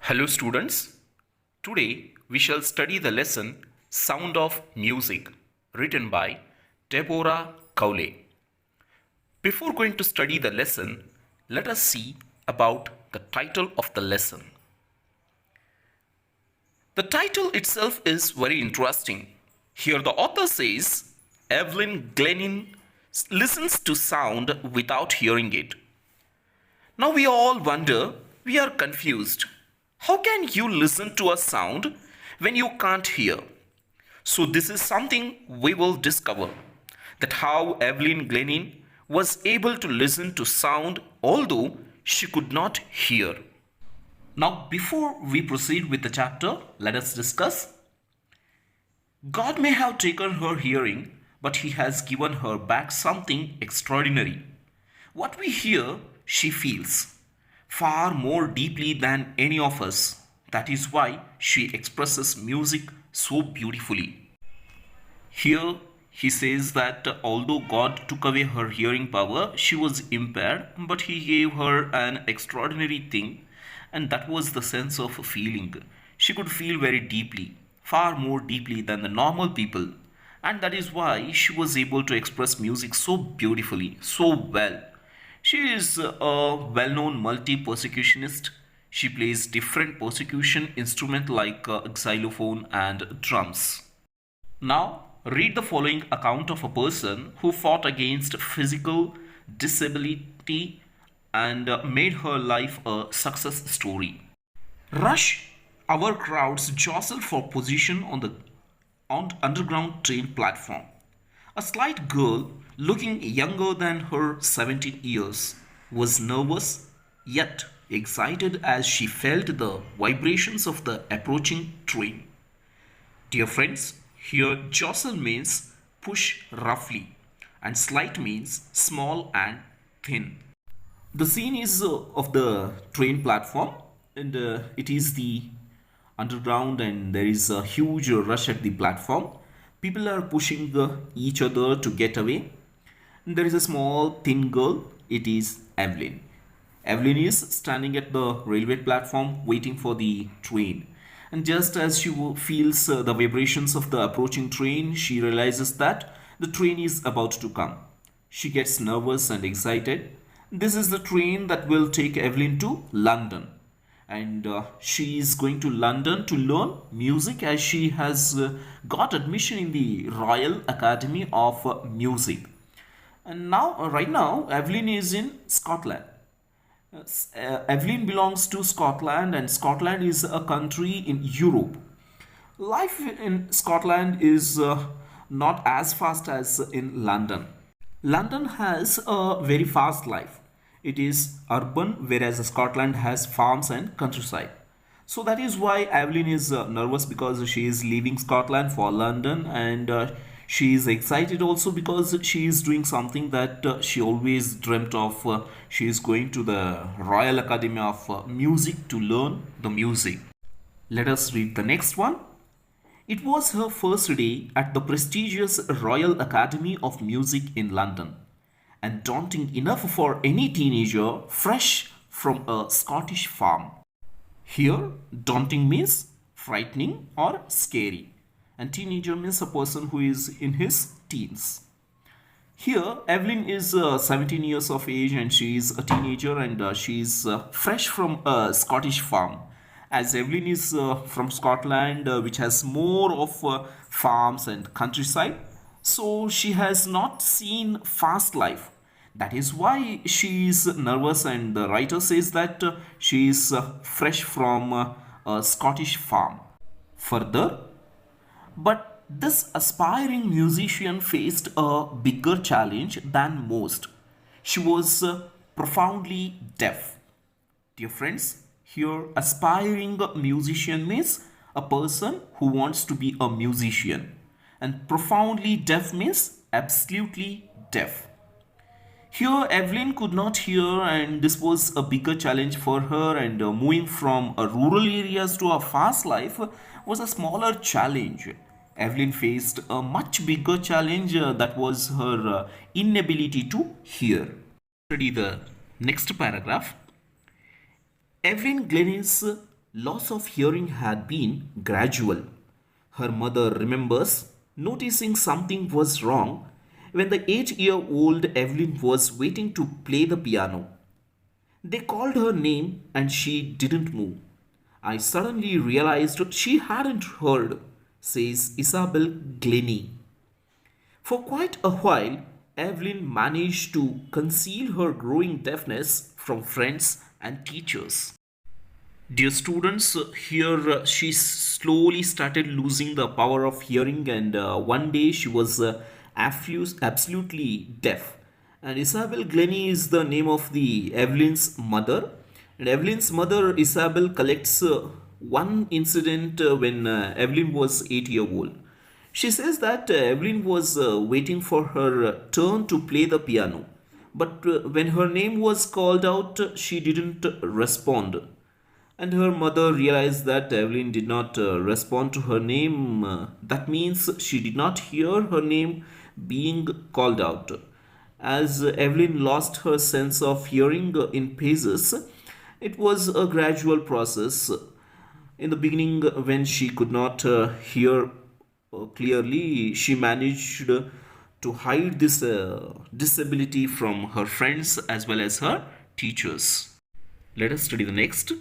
Hello students, today we shall study the lesson Sound of Music written by Deborah Cowley. Before going to study the lesson, let us see about the title of the lesson. The title itself is very interesting. Here the author says Evelyn Glennin listens to sound without hearing it. Now we all wonder, we are confused. How can you listen to a sound when you can't hear? So this is something we will discover, that how Evelyn Glennin was able to listen to sound although she could not hear. Now before we proceed with the chapter, let us discuss. God may have taken her hearing, but he has given her back something extraordinary. What we hear, she feels far more deeply than any of us. That is why she expresses music so beautifully. Here he says that although God took away her hearing power, she was impaired, but he gave her an extraordinary thing, and that was the sense of feeling. She could feel very deeply, far more deeply than the normal people, and that is why she was able to express music so beautifully, so well. She is a well-known multi-percussionist. She plays different percussion instruments like xylophone and drums. Now, read the following account of a person who fought against physical disability and made her life a success story. Rush hour crowds jostle for position on underground train platform. A slight girl, looking younger than her 17 years, was nervous yet excited as she felt the vibrations of the approaching train. Dear friends, here jostle means push roughly and slight means small and thin. The scene is of the train platform, and it is the underground, and there is a huge rush at the platform. People are pushing each other to get away. And there is a small thin girl. It is Evelyn. Evelyn is standing at the railway platform waiting for the train. And just as she feels the vibrations of the approaching train, she realizes that the train is about to come. She gets nervous and excited. This is the train that will take Evelyn to London. And she is going to London to learn music, as she has got admission in the Royal Academy of Music. And now, right now, Evelyn is in Scotland. Evelyn belongs to Scotland, and Scotland is a country in Europe. Life in Scotland is not as fast as in London. London has a very fast life. It is urban, whereas Scotland has farms and countryside. So that is why Evelyn is nervous, because she is leaving Scotland for London, and she is excited also because she is doing something that she always dreamt of. She is going to the Royal Academy of Music to learn the music. Let us read the next one. It was her first day at the prestigious Royal Academy of Music in London, and daunting enough for any teenager fresh from a Scottish farm. Here, daunting means frightening or scary, and teenager means a person who is in his teens. Here, Evelyn is 17 years of age, and she is a teenager, and she is fresh from a Scottish farm. As Evelyn is from Scotland, which has more of farms and countryside, so she has not seen fast life. That is why she is nervous, and the writer says that she is fresh from a Scottish farm. Further, but this aspiring musician faced a bigger challenge than most. She was profoundly deaf. Dear friends, here aspiring musician means a person who wants to be a musician, and profoundly deaf means absolutely deaf. Here, Evelyn could not hear, and this was a bigger challenge for her. And moving from rural areas to a fast life was a smaller challenge. Evelyn faced a much bigger challenge, that was her inability to hear. Study the next paragraph. Evelyn Glennin's loss of hearing had been gradual. Her mother remembers noticing something was wrong when the 8-year-old Evelyn was waiting to play the piano. They called her name and she didn't move. I suddenly realized she hadn't heard, says Isabel Glennie. For quite a while, Evelyn managed to conceal her growing deafness from friends and teachers. Dear students, here she slowly started losing the power of hearing, and one day she was absolutely deaf. And Isabel Glennie is the name of the Evelyn's mother. And Evelyn's mother, Isabel, collects one incident when Evelyn was 8 years old. She says that Evelyn was waiting for her turn to play the piano. But when her name was called out, she didn't respond. And her mother realized that Evelyn did not respond to her name. That means she did not hear her name being called out. As Evelyn lost her sense of hearing in phases, it was a gradual process. In the beginning, when she could not hear clearly, she managed to hide this disability from her friends as well as her teachers. Let us study the next.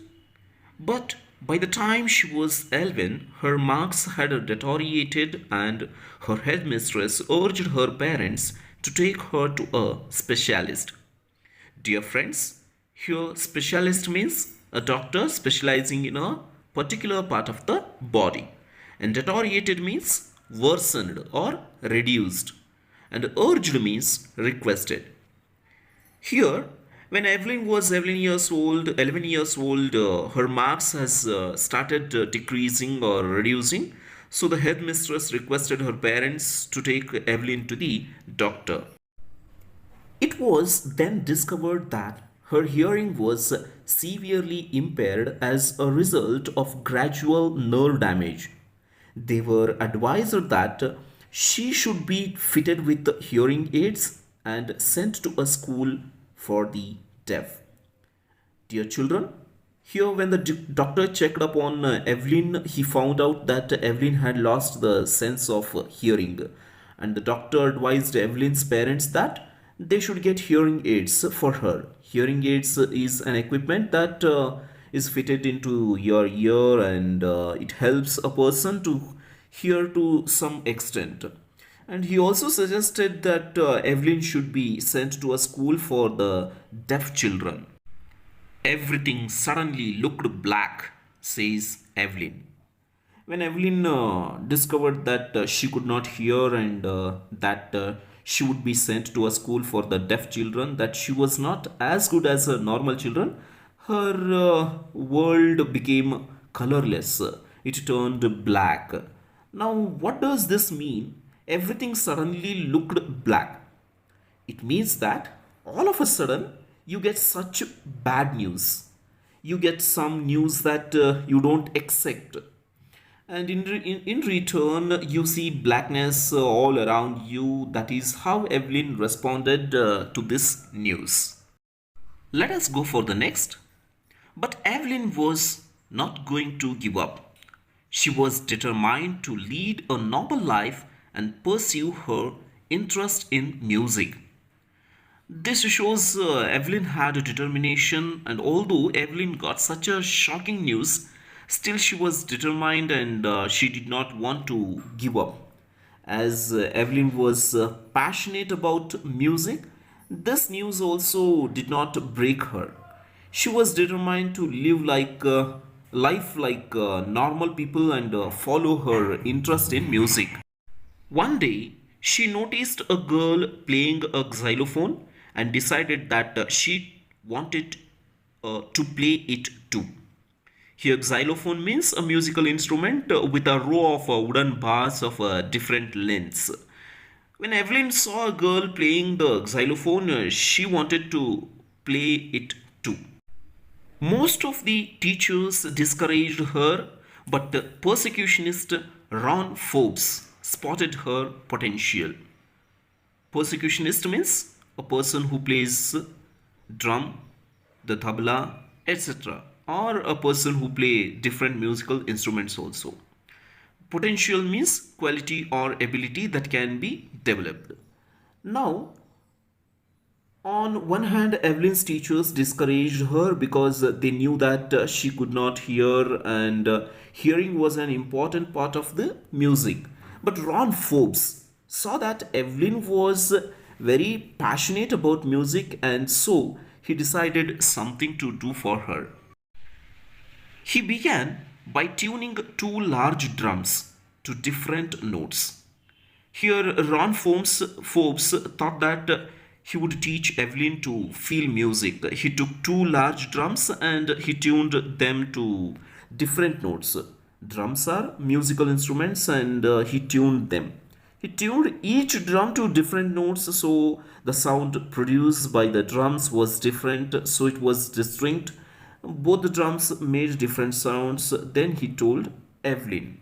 But by the time she was 11, her marks had deteriorated, and her headmistress urged her parents to take her to a specialist. Dear friends, here specialist means a doctor specializing in a particular part of the body, and deteriorated means worsened or reduced, and urged means requested. Here, when Evelyn was 11 years old, her marks has started decreasing or reducing. So the headmistress requested her parents to take Evelyn to the doctor. It was then discovered that her hearing was severely impaired as a result of gradual nerve damage. They were advised that she should be fitted with hearing aids and sent to a school for the deaf. Dear children, here when the doctor checked upon Evelyn, he found out that Evelyn had lost the sense of hearing, and the doctor advised Evelyn's parents that they should get hearing aids for her. Hearing aids is an equipment that is fitted into your ear, and it helps a person to hear to some extent. And he also suggested that Evelyn should be sent to a school for the deaf children. Everything suddenly looked black, says Evelyn. When Evelyn discovered that she could not hear, and that she would be sent to a school for the deaf children, that she was not as good as her normal children, her world became colorless. It turned black. Now, what does this mean? Everything suddenly looked black. It means that all of a sudden you get such bad news. You get some news that you don't accept. And in return, you see blackness all around you. That is how Evelyn responded to this news. Let us go for the next. But Evelyn was not going to give up. She was determined to lead a noble life and pursue her interest in music. This shows Evelyn had a determination, and although Evelyn got such a shocking news, still she was determined, and she did not want to give up. As Evelyn was passionate about music, this news also did not break her. She was determined to live like life like normal people and follow her interest in music. One day, she noticed a girl playing a xylophone and decided that she wanted to play it too. Here, xylophone means a musical instrument with a row of wooden bars of different lengths. When Evelyn saw a girl playing the xylophone, she wanted to play it too. Most of the teachers discouraged her, but the persecutionist Ron Forbes spotted her potential. Persecutionist means a person who plays drum, the tabla, etc. or a person who play different musical instruments also. Potential means quality or ability that can be developed. Now, on one hand, Evelyn's teachers discouraged her because they knew that she could not hear, and hearing was an important part of the music. But Ron Forbes saw that Evelyn was very passionate about music, and so he decided something to do for her. He began by tuning two large drums to different notes. Here, Forbes thought that he would teach Evelyn to feel music. He took two large drums and he tuned them to different notes. Drums are musical instruments, and he tuned them. He tuned each drum to different notes, so the sound produced by the drums was different, so it was distinct. Both the drums made different sounds. Then he told Evelyn.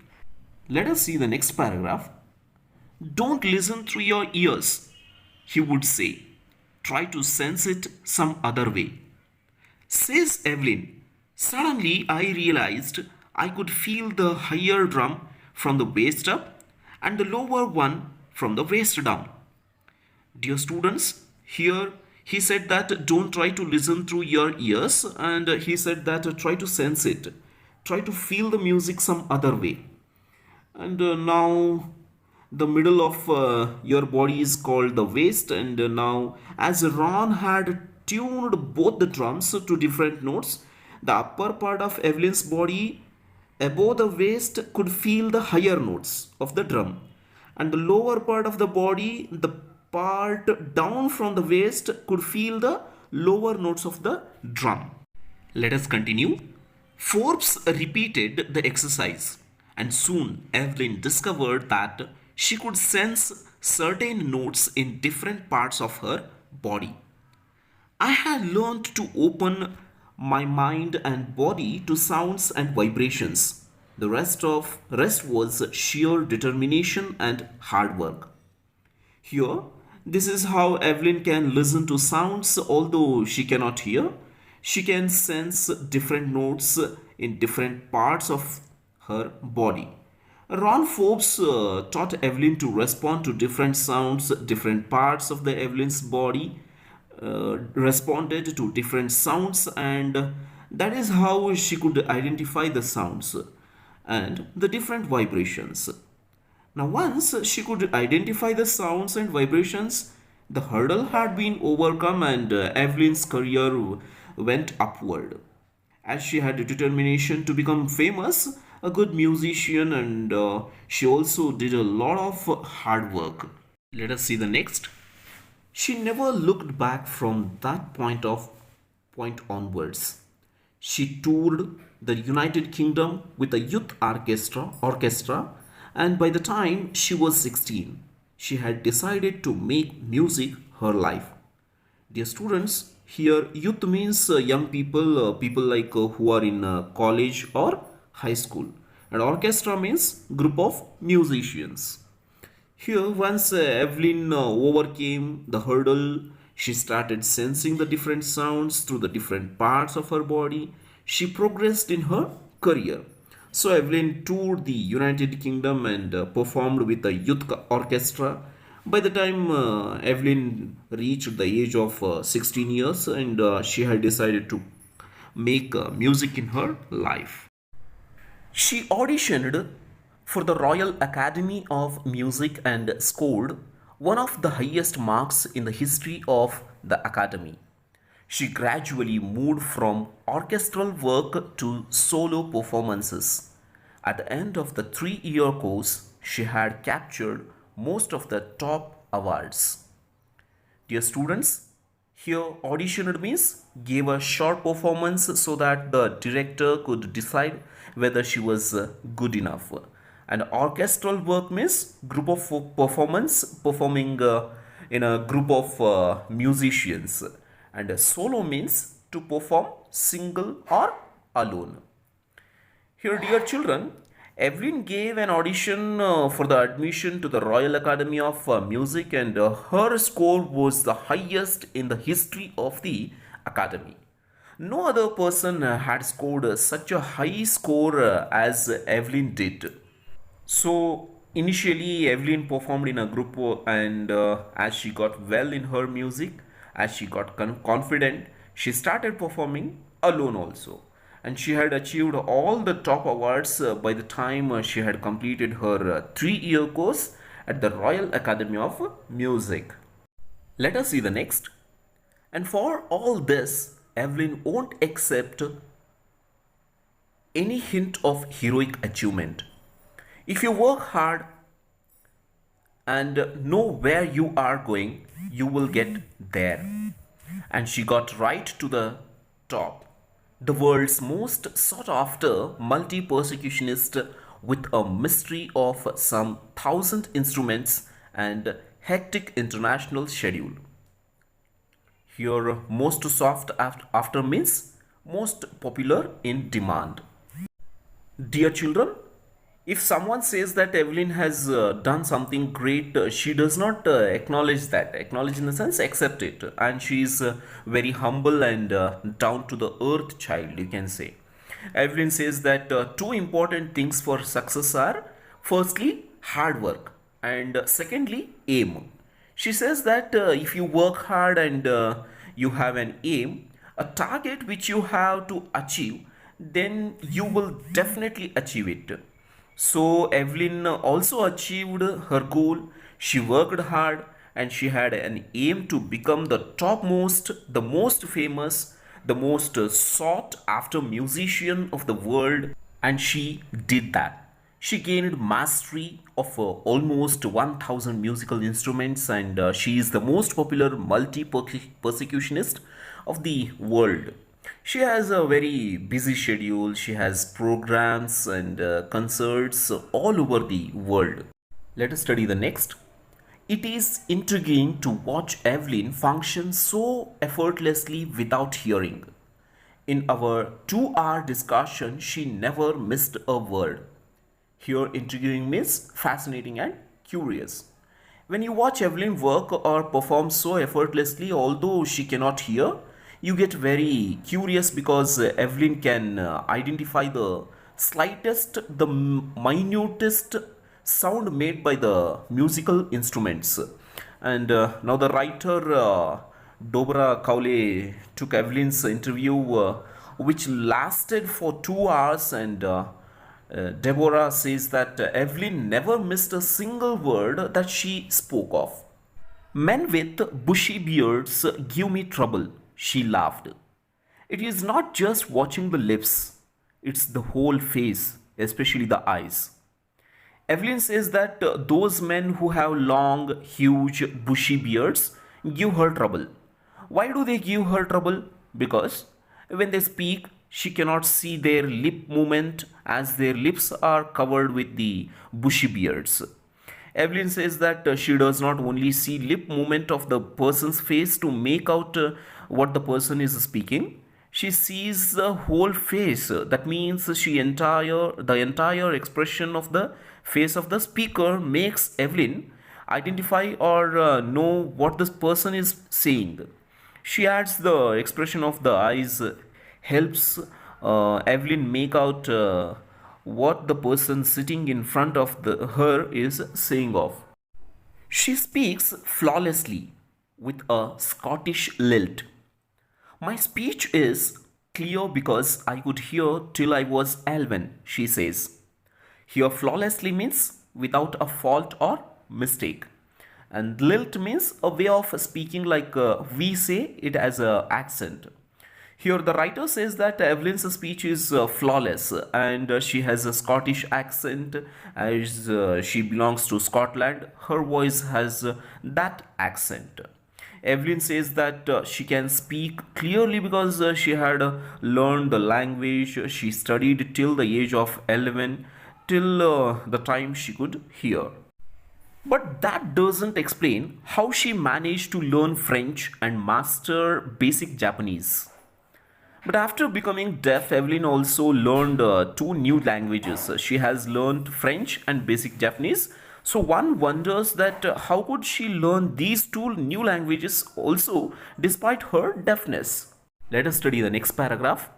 Let us see the next paragraph. Don't listen through your ears, he would say. Try to sense it some other way. Says Evelyn. Suddenly I realized I could feel the higher drum from the waist up and the lower one from the waist down. Dear students, here he said that don't try to listen through your ears, and he said that try to sense it. Try to feel the music some other way. And now the middle of your body is called the waist, and now as Ron had tuned both the drums to different notes, the upper part of Evelyn's body above the waist could feel the higher notes of the drum, and the lower part of the body, the part down from the waist, could feel the lower notes of the drum. Let us continue. Forbes repeated the exercise, and soon Evelyn discovered that she could sense certain notes in different parts of her body. I had learned to open my mind and body to sounds and vibrations. The rest was sheer determination and hard work. Here, this is how Evelyn can listen to sounds although she cannot hear. She can sense different notes in different parts of her body. Ron Forbes taught Evelyn to respond to different sounds. Different parts of the Evelyn's body responded to different sounds, and that is how she could identify the sounds and the different vibrations. Now, once she could identify the sounds and vibrations, the hurdle had been overcome, and Evelyn's career went upward. As she had a determination to become famous, a good musician, and she also did a lot of hard work. Let us see the next. She never looked back from that point onwards. She toured the United Kingdom with a youth orchestra, and by the time she was 16, she had decided to make music her life. Dear students, here youth means young people, people like who are in college or high school, and orchestra means group of musicians. Here, once Evelyn overcame the hurdle, she started sensing the different sounds through the different parts of her body. She progressed in her career. So, Evelyn toured the United Kingdom and performed with a youth orchestra. By the time Evelyn reached the age of 16 years, and she had decided to make music in her life. She auditioned for the Royal Academy of Music and scored one of the highest marks in the history of the Academy. She gradually moved from orchestral work to solo performances. At the end of the 3-year course, she had captured most of the top awards. Dear students, here auditioned means gave a short performance so that the director could decide whether she was good enough. And orchestral work means group of performance performing in a group of musicians. And solo means to perform single or alone. Here, dear children, Evelyn gave an audition for the admission to the Royal Academy of Music, and her score was the highest in the history of the Academy. No other person had scored such a high score as Evelyn did. So initially, Evelyn performed in a group, and as she got well in her music, as she got confident, she started performing alone also. And she had achieved all the top awards by the time she had completed her 3-year course at the Royal Academy of Music. Let us see the next. And for all this, Evelyn won't accept any hint of heroic achievement. If you work hard and know where you are going, you will get there. And she got right to the top. The world's most sought after multi percussionist with a mystery of some thousand instruments and hectic international schedule. Here, most sought after means most popular in demand. Dear children, if someone says that Evelyn has done something great, she does not acknowledge that. Acknowledge in the sense accept it. And she is very humble and down to the earth child, you can say. Evelyn says that two important things for success are firstly, hard work, and secondly, aim. She says that if you work hard and you have an aim, a target which you have to achieve, then you will definitely achieve it. So Evelyn also achieved her goal. She worked hard and she had an aim to become the topmost, the most famous, the most sought after musician of the world, and she did that. She gained mastery of almost 1000 musical instruments, and she is the most popular multi percussionist of the world. She has a very busy schedule. She has programs and concerts all over the world. Let us study the next. It is intriguing to watch Evelyn function so effortlessly without hearing. In our 2-hour discussion, she never missed a word. Here, intriguing means fascinating and curious. When you watch Evelyn work or perform so effortlessly, although she cannot hear, you get very curious because Evelyn can identify the slightest, the minutest sound made by the musical instruments. And now the writer Dobra Kaule took Evelyn's interview, which lasted for 2 hours, and Deborah says that Evelyn never missed a single word that she spoke of. Men with bushy beards give me trouble, she laughed. It is not just watching the lips, it's the whole face, especially the eyes. Evelyn says that those men who have long, huge, bushy beards give her trouble. Why do they give her trouble? Because when they speak, she cannot see their lip movement as their lips are covered with the bushy beards. Evelyn says that she does not only see lip movement of the person's face to make out what the person is speaking. She sees the whole face. That means the entire expression of the face of the speaker makes Evelyn identify or know what this person is saying. She adds the expression of the eyes helps Evelyn make out what the person sitting in front of her is saying of. She speaks flawlessly with a Scottish lilt. My speech is clear because I could hear till I was 11, she says. Here flawlessly means without a fault or mistake. And lilt means a way of speaking like we say it as an accent. Here the writer says that Evelyn's speech is flawless, and she has a Scottish accent as she belongs to Scotland. Her voice has that accent. Evelyn says that she can speak clearly because she had learned the language. She studied till the age of 11, till the time she could hear. But that doesn't explain how she managed to learn French and master basic Japanese. But after becoming deaf, Evelyn also learned two new languages. She has learned French and basic Japanese. So one wonders that how could she learn these two new languages also despite her deafness? Let us study the next paragraph.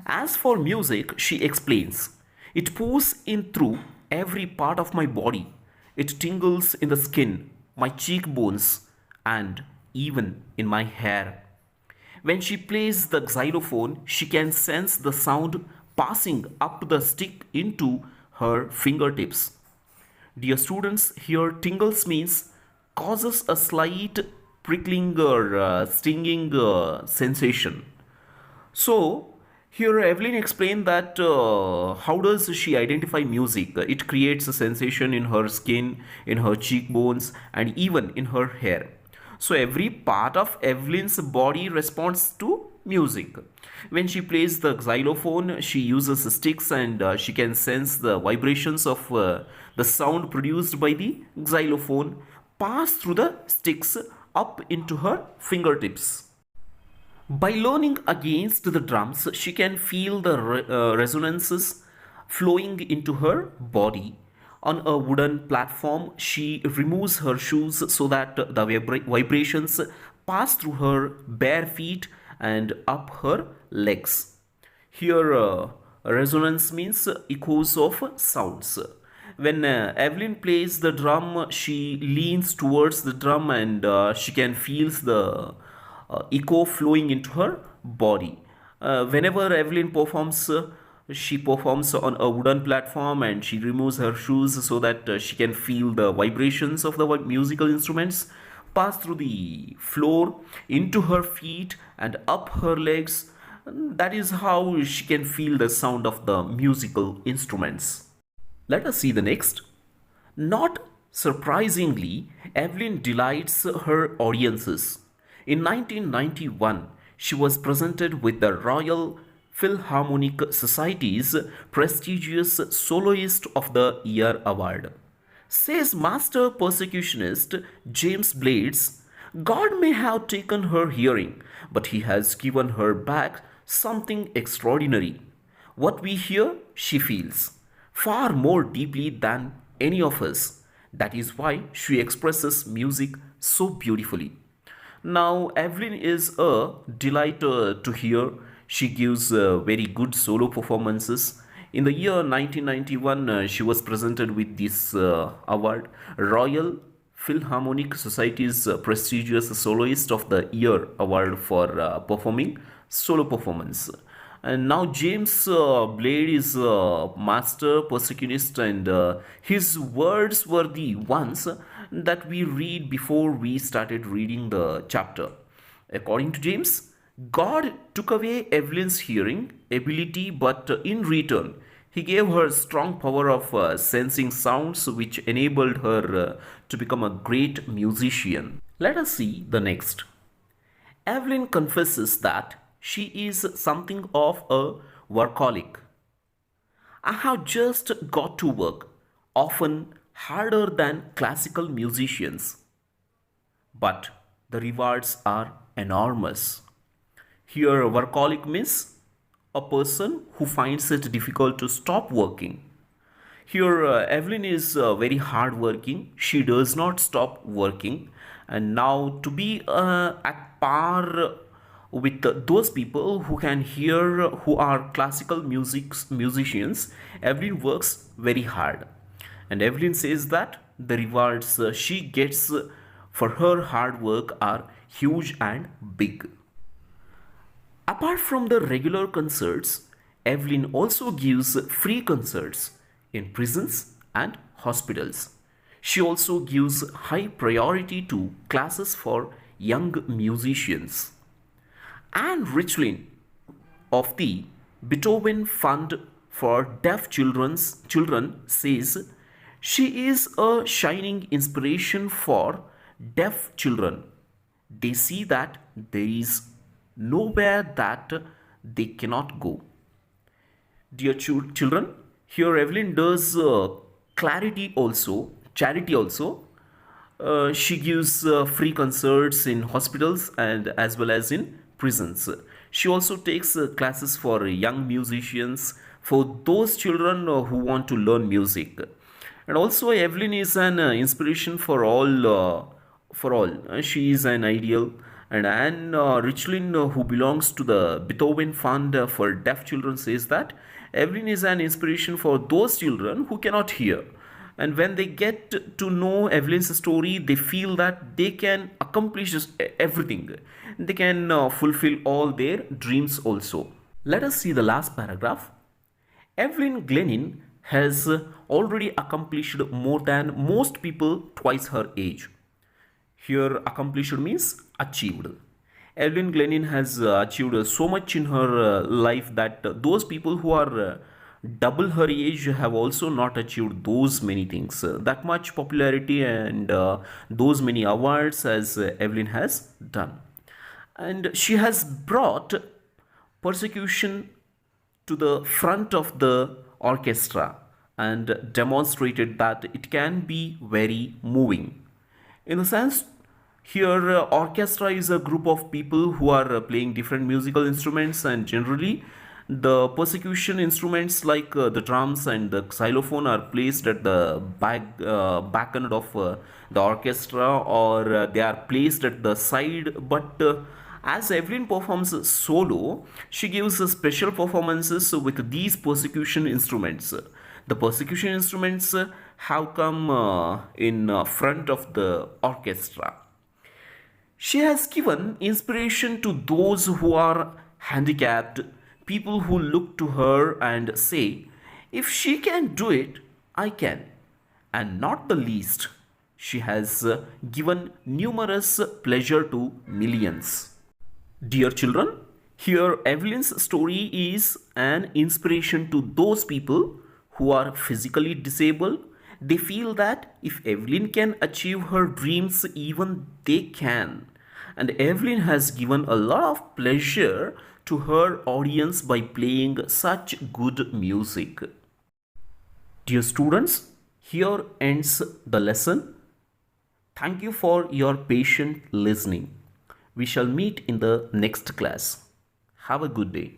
As for music, she explains, it pours in through every part of my body. It tingles in the skin, my cheekbones, and even in my hair. When she plays the xylophone, she can sense the sound passing up the stick into her fingertips. Dear students, here tingles means causes a slight prickling or stinging sensation. So here Evelyn explained that how does she identify music? It creates a sensation in her skin, in her cheekbones, and even in her hair. So every part of Evelyn's body responds to music. When she plays the xylophone, she uses sticks and she can sense the vibrations of the sound produced by the xylophone pass through the sticks up into her fingertips. By leaning against the drums, she can feel the resonances flowing into her body. On a wooden platform, she removes her shoes so that the vibrations pass through her bare feet and up her legs. Here, resonance means echoes of sounds. When Evelyn plays the drum, she leans towards the drum and she can feel the echo flowing into her body. Whenever Evelyn performs, she performs on a wooden platform and she removes her shoes so that she can feel the vibrations of the musical instruments pass through the floor into her feet and up her legs. That is how she can feel the sound of the musical instruments. Let us see the next. Not surprisingly, Evelyn delights her audiences. In 1991, she was presented with the Royal Philharmonic Society's prestigious Soloist of the Year award. Says master percussionist James Blades, God may have taken her hearing, but he has given her back something extraordinary. What we hear, she feels far more deeply than any of us. That is why she expresses music so beautifully. Now, Evelyn is a delight to hear. She gives very good solo performances. In the year 1991, she was presented with this award, Royal Philharmonic Society's prestigious Soloist of the Year award for performing solo performance. And now James Blade is a master percussionist, and his words were the ones that we read before we started reading the chapter. According to James, God took away Evelyn's hearing ability, but in return, he gave her strong power of sensing sounds, which enabled her to become a great musician. Let us see the next. Evelyn confesses that she is something of a workaholic. I have just got to work, often harder than classical musicians, but the rewards are enormous. Here, workaholic means a person who finds it difficult to stop working. Here, Evelyn is very hardworking. She does not stop working. And now, to be at par with those people who can hear, who are classical musicians, Evelyn works very hard. And Evelyn says that the rewards she gets for her hard work are huge and big. Apart from the regular concerts, Evelyn also gives free concerts in prisons and hospitals. She also gives high priority to classes for young musicians. Anne Richlin of the Beethoven Fund for Children says she is a shining inspiration for deaf children. They see that there is nowhere that they cannot go. Dear children, here Evelyn does charity also. She gives free concerts in hospitals and as well as in prisons. She also takes classes for young musicians, for those children who want to learn music. And also Evelyn is an inspiration for all. She is an ideal, And Anne Richlin, who belongs to the Beethoven Fund for Deaf Children, says that Evelyn is an inspiration for those children who cannot hear. And when they get to know Evelyn's story, they feel that they can accomplish everything. They can fulfill all their dreams also. Let us see the last paragraph. Evelyn Glennin has already accomplished more than most people twice her age. Here, accomplished means achieved. Evelyn Glennin has achieved so much in her life that those people who are double her age have also not achieved those many things. That much popularity and those many awards as Evelyn has done. And she has brought persecution to the front of the orchestra and demonstrated that it can be very moving. In a sense, here orchestra is a group of people who are playing different musical instruments, and generally the percussion instruments like the drums and the xylophone are placed at the back end of the orchestra, or they are placed at the side. But as Evelyn performs solo, she gives special performances with these percussion instruments. The percussion instruments have come in front of the orchestra. She has given inspiration to those who are handicapped, people who look to her and say, if she can do it, I can. And not the least, she has given numerous pleasure to millions. Dear children, here Evelyn's story is an inspiration to those people who are physically disabled. They feel that if Evelyn can achieve her dreams, even they can. And Evelyn has given a lot of pleasure to her audience by playing such good music. Dear students, here ends the lesson. Thank you for your patient listening. We shall meet in the next class. Have a good day.